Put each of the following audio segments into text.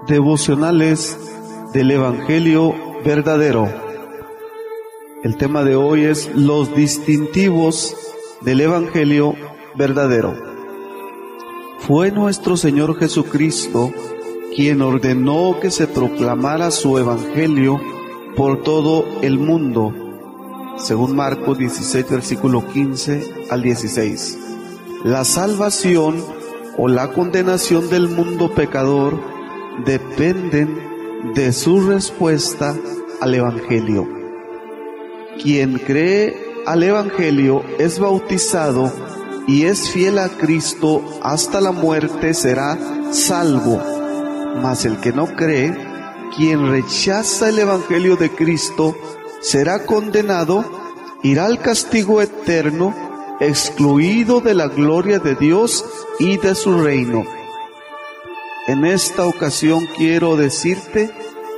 Devocionales del Evangelio verdadero. El tema de hoy es los distintivos del Evangelio verdadero. Fue nuestro Señor Jesucristo quien ordenó que se proclamara su Evangelio por todo el mundo, según Marcos 16, versículo 15 al 16. La salvación o la condenación del mundo pecador dependen de su respuesta al Evangelio. Quien cree al Evangelio es bautizado y es fiel a Cristo hasta la muerte será salvo. Mas el que no cree, quien rechaza el Evangelio de Cristo, será condenado, irá al castigo eterno, excluido de la gloria de Dios y de su reino. En esta ocasión quiero decirte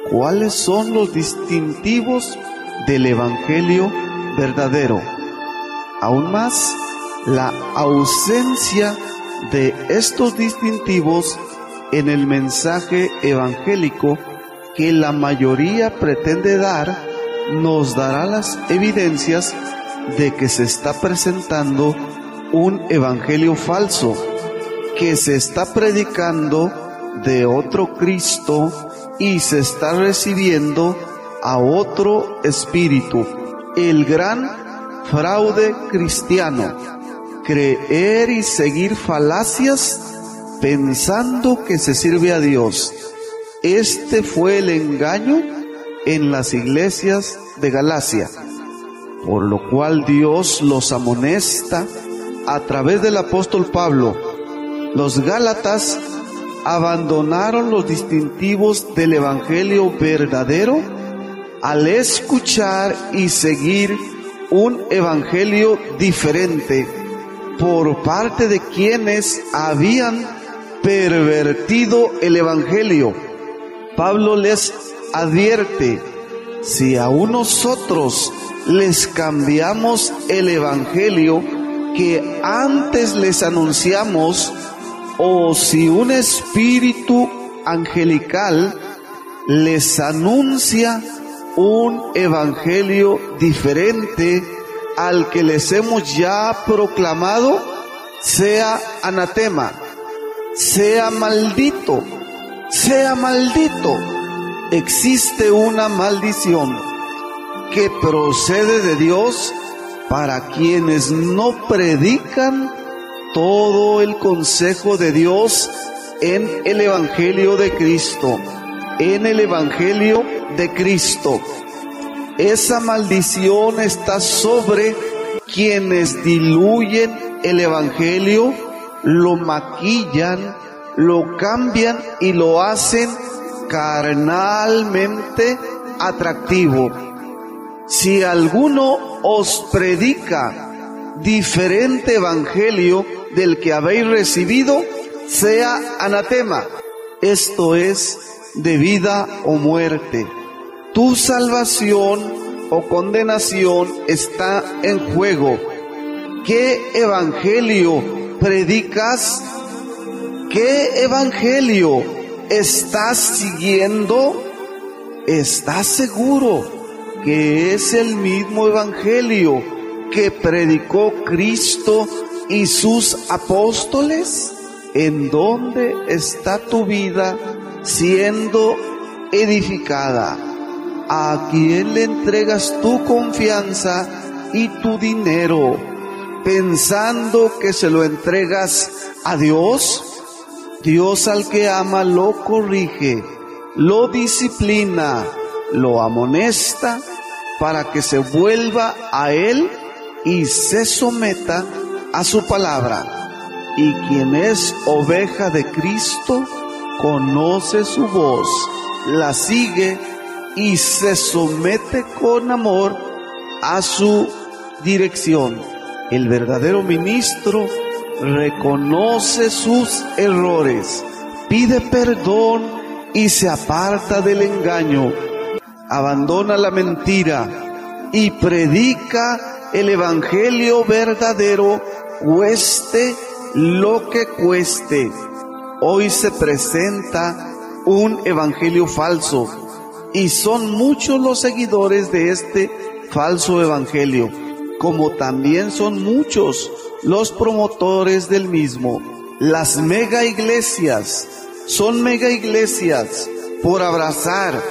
cuáles son los distintivos del Evangelio verdadero. Aún más, la ausencia de estos distintivos en el mensaje evangélico que la mayoría pretende dar, nos dará las evidencias de que se está presentando un evangelio falso, que se está predicando de otro Cristo y se está recibiendo a otro espíritu. El gran fraude cristiano: creer y seguir falacias pensando que se sirve a Dios. Este fue el engaño en las iglesias de Galacia, por lo cual Dios los amonesta a través del apóstol Pablo. Los Gálatas abandonaron los distintivos del Evangelio verdadero al escuchar y seguir un Evangelio diferente por parte de quienes habían pervertido el Evangelio. Pablo les advierte: si aún nosotros les cambiamos el Evangelio que antes les anunciamos, o si un espíritu angelical les anuncia un evangelio diferente al que les hemos ya proclamado, sea anatema, sea maldito, sea maldito. Existe una maldición que procede de Dios para quienes no predican todo el consejo de Dios en el Evangelio de Cristo, en el Evangelio de Cristo. Esa maldición está sobre quienes diluyen el Evangelio, lo maquillan, lo cambian y lo hacen carnalmente atractivo. Si alguno os predica diferente evangelio del que habéis recibido, sea anatema. Esto es de vida o muerte. Tu salvación o condenación está en juego. ¿Qué evangelio predicas? ¿Qué evangelio estás siguiendo? ¿Estás seguro que es el mismo evangelio que predicó Cristo y sus apóstoles? ¿En dónde está tu vida siendo edificada? ¿A quién le entregas tu confianza y tu dinero, pensando que se lo entregas a Dios? Dios al que ama lo corrige, lo disciplina, lo amonesta para que se vuelva a Él y se someta a su palabra. Y quien es oveja de Cristo conoce su voz, la sigue y se somete con amor a su dirección. El verdadero ministro reconoce sus errores, pide perdón y se aparta del engaño, abandona la mentira y predica el evangelio verdadero, cueste lo que cueste. Hoy se presenta un evangelio falso y son muchos los seguidores de este falso evangelio, como también son muchos los promotores del mismo. Las mega iglesias son mega iglesias por abrazar,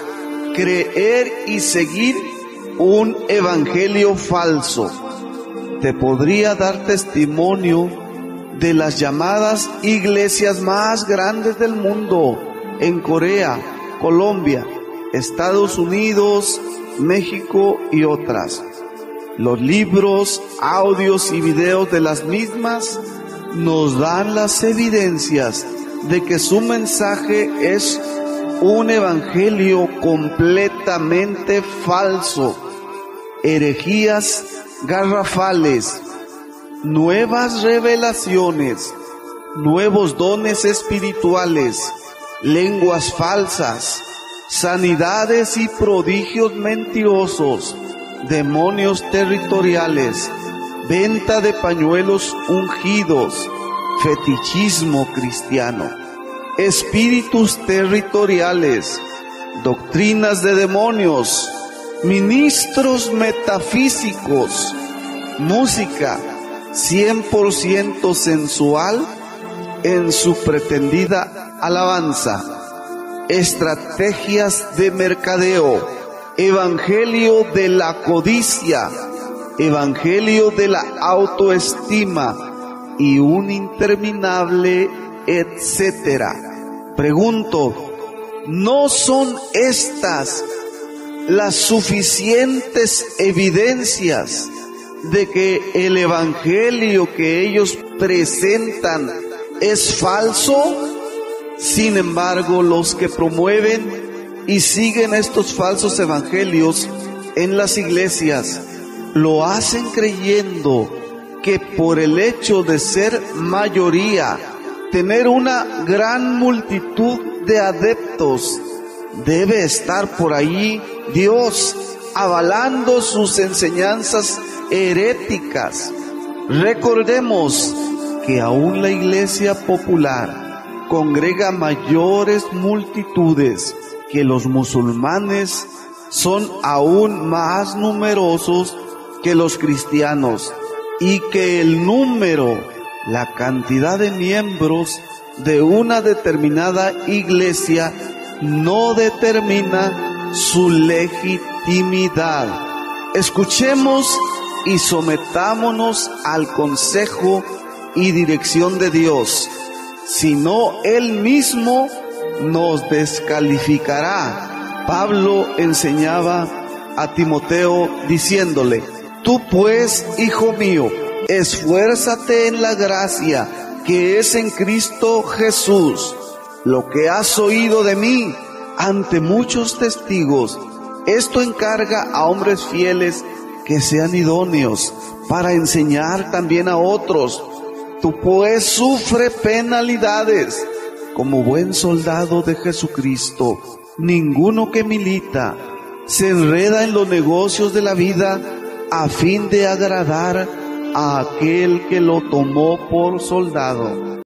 creer y seguir un evangelio falso. Te podría dar testimonio de las llamadas iglesias más grandes del mundo, en Corea, Colombia, Estados Unidos, México y otras. Los libros, audios y videos de las mismas nos dan las evidencias de que su mensaje es un evangelio completamente falso. Herejías garrafales, nuevas revelaciones, nuevos dones espirituales, lenguas falsas, sanidades y prodigios mentirosos, demonios territoriales, venta de pañuelos ungidos, fetichismo cristiano, espíritus territoriales, doctrinas de demonios, ministros metafísicos, música 100% sensual en su pretendida alabanza, estrategias de mercadeo, evangelio de la codicia, evangelio de la autoestima y un interminable etcétera. Pregunto, ¿no son estas las suficientes evidencias de que el evangelio que ellos presentan es falso? Sin embargo, los que promueven y siguen estos falsos evangelios en las iglesias lo hacen creyendo que por el hecho de ser mayoría, tener una gran multitud de adeptos, debe estar por ahí Dios avalando sus enseñanzas heréticas. Recordemos que aún la iglesia popular congrega mayores multitudes, que los musulmanes son aún más numerosos que los cristianos, y que el número, la cantidad de miembros de una determinada iglesia no determina su legitimidad. Escuchemos y sometámonos al consejo y dirección de Dios, si no Él mismo nos descalificará. Pablo enseñaba a Timoteo diciéndole: tú pues, hijo mío, esfuérzate en la gracia que es en Cristo Jesús. Lo que has oído de mí ante muchos testigos, esto encarga a hombres fieles que sean idóneos para enseñar también a otros. Tú pues sufre penalidades como buen soldado de Jesucristo. Ninguno que milita se enreda en los negocios de la vida a fin de agradar a aquel que lo tomó por soldado.